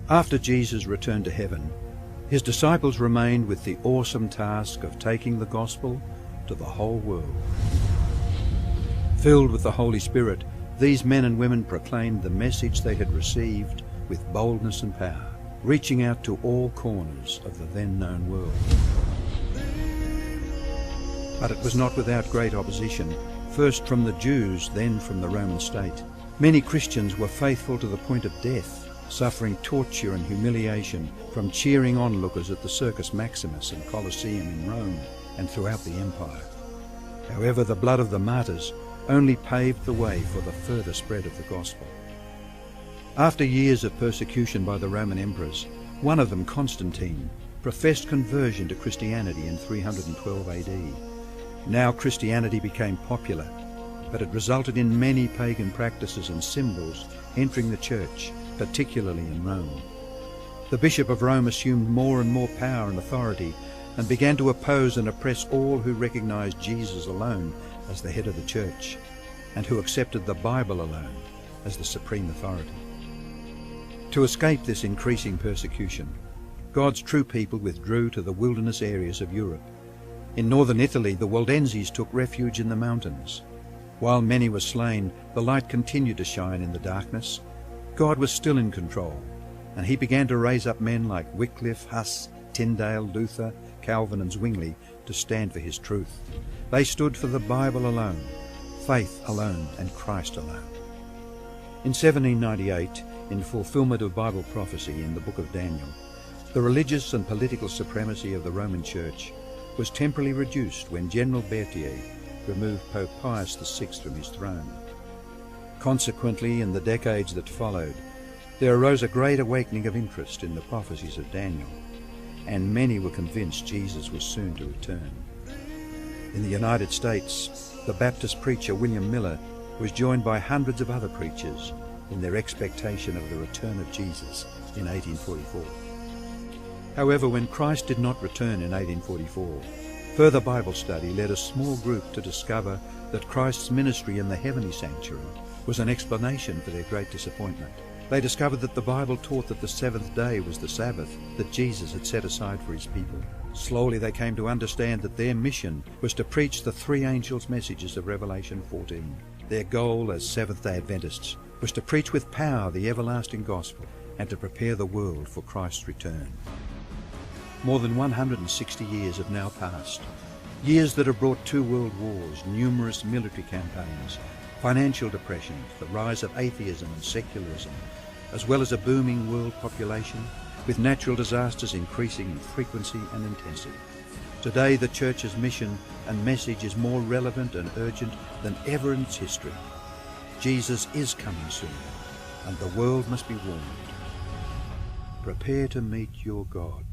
After Jesus returned to heaven, his disciples remained with the awesome task of taking the gospel to the whole world. Filled with the Holy Spirit, these men and women proclaimed the message they had received with boldness and power, reaching out to all corners of the then known world. But it was not without great opposition, first from the Jews, then from the Roman state. Many Christians were faithful to the point of death, suffering torture and humiliation from cheering onlookers at the Circus Maximus and Colosseum in Rome and throughout the empire. However, the blood of the martyrs only paved the way for the further spread of the gospel. After years of persecution by the Roman emperors, one of them, Constantine, professed conversion to Christianity in 312 AD. Now Christianity became popular, but it resulted in many pagan practices and symbols entering the church, particularly in Rome. The Bishop of Rome assumed more and more power and authority and began to oppose and oppress all who recognized Jesus alone as the head of the church and who accepted the Bible alone as the supreme authority. To escape this increasing persecution, God's true people withdrew to the wilderness areas of Europe. In northern Italy, the Waldenses took refuge in the mountains. While many were slain, the light continued to shine in the darkness. God was still in control, and he began to raise up men like Wycliffe, Huss, Tyndale, Luther, Calvin and Zwingli to stand for his truth. They stood for the Bible alone, faith alone and Christ alone. In 1798, in fulfillment of Bible prophecy in the book of Daniel, the religious and political supremacy of the Roman Church was temporarily reduced when General Berthier removed Pope Pius VI from his throne. Consequently, in the decades that followed, there arose a great awakening of interest in the prophecies of Daniel, and many were convinced Jesus was soon to return. In the United States, the Baptist preacher William Miller was joined by hundreds of other preachers in their expectation of the return of Jesus in 1844. However, when Christ did not return in 1844, further Bible study led a small group to discover that Christ's ministry in the heavenly sanctuary was an explanation for their great disappointment. They discovered that the Bible taught that the seventh day was the Sabbath that Jesus had set aside for his people. Slowly they came to understand that their mission was to preach the three angels' messages of Revelation 14. Their goal as Seventh-day Adventists was to preach with power the everlasting gospel and to prepare the world for Christ's return. More than 160 years have now passed, years that have brought 2 world wars, numerous military campaigns, financial depression, the rise of atheism and secularism, as well as a booming world population, with natural disasters increasing in frequency and intensity. Today, the Church's mission and message is more relevant and urgent than ever in its history. Jesus is coming soon, and the world must be warned. Prepare to meet your God.